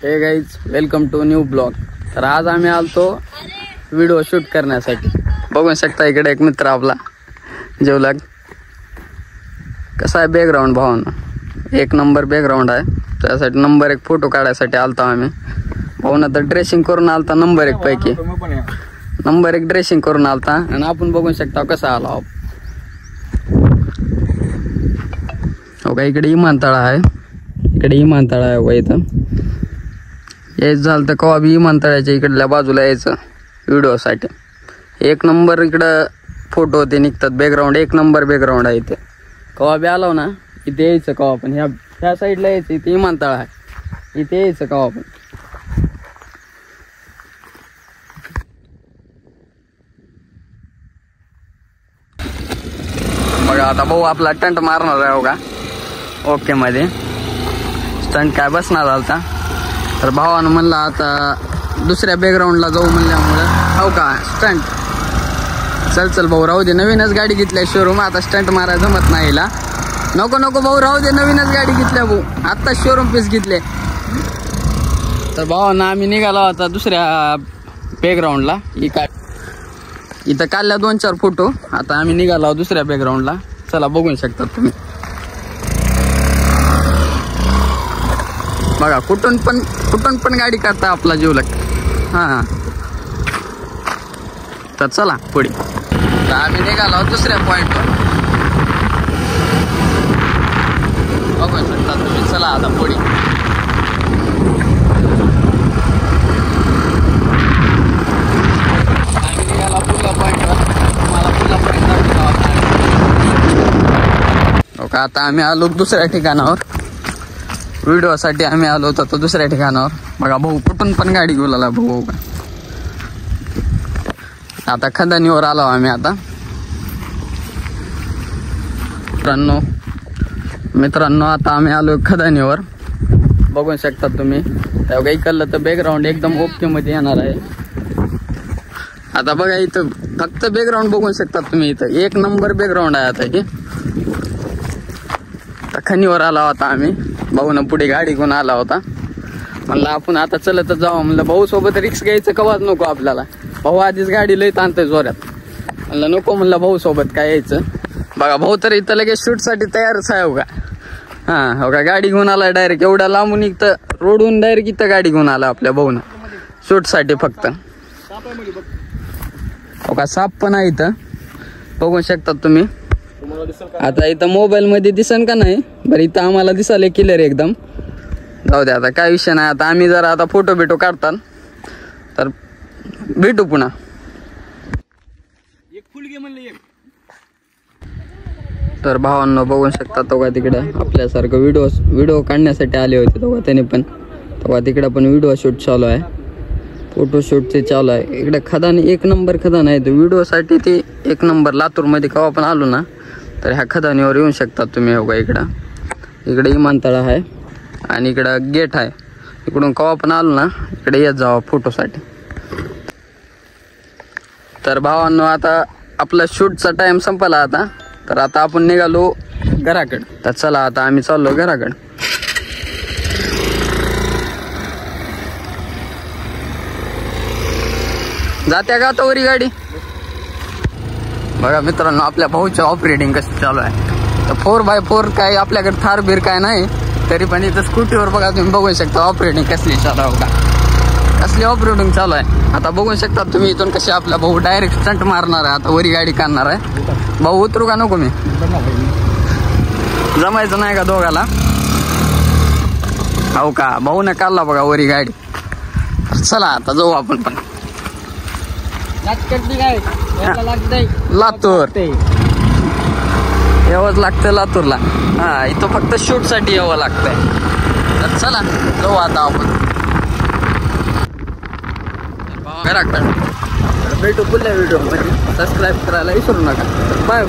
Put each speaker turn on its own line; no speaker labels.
हे guys, welcome to new blog. तर आज आम्ही आलतो व्हिडिओ शूट करण्यासाठी. बघू शकता इकडे एक मित्र आपला जेवलाग. कसा आहे बॅकग्राऊंड भावांना, एक नंबर बॅकग्राऊंड आहे. त्यासाठी नंबर एक फोटो काढायसाठी आलतो आम्ही. भाऊना तर ड्रेसिंग करून आलता नंबर एक पैकी. नंबर एक ड्रेसिंग करून आलता आणि आपण बघू शकता कसा आला. हो का, इकडे विमानतळ आहे. इकडे विमानतळ आहे व इथं यायचं झालं तर कवा बी विमानतळाच्या इकडल्या बाजूला यायचं व्हिडिओसाठी. एक नंबर इकडं फोटो ते निघतात. बॅकग्राऊंड एक नंबर बॅकग्राऊंड आहे इथे. कवा बी आलो ना इथे यायचं कवा पण. ह्या साईडला यायचं, इथे विमानतळ आहे, इथे यायचं कवा पण. बघा आता भाऊ आपला टंट मारणार आहे. हो का, ओके मध्ये स्टंट काय बसणार आलता. तर भावानं म्हणलं आता दुसऱ्या बॅकग्राऊंडला जाऊ म्हणल्यामुळं हो का स्टंट. चल भाऊ राहू दे, नवीनच गाडी घेतल्या शोरूम, आता स्टंट मारायला जमत नाही. नको भाऊ राहू दे, नवीनच गाडी घेतल्या भाऊ, आत्ता शोरूम पीस घेतले. तर भावानं आम्ही निघालो आता दुसऱ्या बॅकग्राऊंडला. इथं काढल्या 2-4 फोटो. आता आम्ही निघालो दुसऱ्या बॅकग्राऊंडला. चला बघू शकता तुम्ही. बघा कुठून पण गाडी काढता आपला जीव लागतो. हां तर चला पुढे. तर आम्ही निघालो दुसऱ्या पॉईंटवर. बघू शकता तुम्ही. चला आता पुढे. आम्ही निघालो पुढल्या पॉईंटवर. तुम्हाला पुढला पॉईंट दाखवतो. हो का, आता आम्ही आलो दुसऱ्या ठिकाणावर. व्हिडिओसाठी आम्ही आलो होतो दुसऱ्या ठिकाणावर. बघा भाऊ कुठून पण गाडी घेऊ लागला भाऊ. आता खदानीवर आलो आम्ही. आता मित्रांनो आता आम्ही आलो खदानीवर. बघू शकता तुम्ही. तेव्हा इकडलं तर बॅकग्राऊंड एकदम ओके मध्ये येणार आहे. आता बघा इथं फक्त बॅकग्राऊंड बघू शकता तुम्ही. इथं एक नंबर बॅकग्राऊंड आहे. आता हे खनीवर आला होता आम्ही. भाऊ ना पुढे गाडी घेऊन आला होता. म्हणलं आपण आता चलतच जाऊ. म्हणलं भाऊ सोबत रिक्स घ्यायचं कवाच नको आपल्याला. भाऊ आधीच गाडी लई ताणतंय जोरात. म्हणलं नको, म्हणलं भाऊ सोबत काय यायचं. बघा भाऊ तर इथं लगेच शूटसाठी तयारच आहे. हो का, हां हो का, गाडी घेऊन आला डायरेक्ट. एवढ्या लांबून इथं रोडहून डायरेक्ट इथं गाडी घेऊन आला आपल्या भाऊनं शूटसाठी फक्त. हो का, साप पण आहे इथं बघू शकता तुम्ही. आता इथं मोबाईल मध्ये दिसन का नाही बरं, इथं आम्हाला दिसायला क्लिअर एकदम. जाऊ दे आता काय विषय नाही. आता आम्ही जरा आता फोटो बिटो काढतात तर भेटू पुन्हा. तर भावांनो बघू शकता तो का तिकडे आपल्यासारखं व्हिडिओ काढण्यासाठी आले होते तो त्याने पण. तेव्हा तिकडे पण व्हिडिओ शूट चालू आहे, फोटोशूटचे चालू आहे. इकडे खदान एक नंबर खदान आहे. व्हिडिओसाठी ते एक नंबर. लातूरमध्ये केव्हा पण आलो ना तर ह्या खदानीवर येऊ शकता तुम्ही. हो का, इकडे विमानतळ आहे आणि इकडं गेट आहे. इकडून केव्हा पण आलो ना इकडे येत जावं फोटोसाठी. तर भावांनो आता आपला शूटचा टाइम संपला आता. तर आता आपण निघालो घराकडे. तर चला आता आम्ही चाललो घराकडे. जात्या का आता वरी गाडी. बघा मित्रांनो आपल्या भाऊचं ऑपरेटिंग कसं चालू आहे. तर 4x4 काय आपल्याकडे थार बीर काय नाही, तरी पण इथं स्कूटीवर बघा तुम्ही बघू शकता ऑपरेटिंग कसली चालू आहे. का कसली ऑपरेटिंग चालू आहे. आता बघू शकता तुम्ही इथून कशी आपला भाऊ डायरेक्ट स्टंट मारणार आहे. आता वरी गाडी काढणार आहे. भाऊ उतरू का नको मी. जमायचं नाही का दोघाला. हो का, भाऊने काढला बघा वरी गाडी. चला आता जाऊ आपण पण. लातूर यावंच लागतं लातूरला. हा इथं फक्त शूट साठी यावं लागतंय. तर चला जाऊ आता आपण घराकडे. भेटू पुढल्या व्हिडिओ मध्ये. सबस्क्राईब करायला विसरू नका. बाय.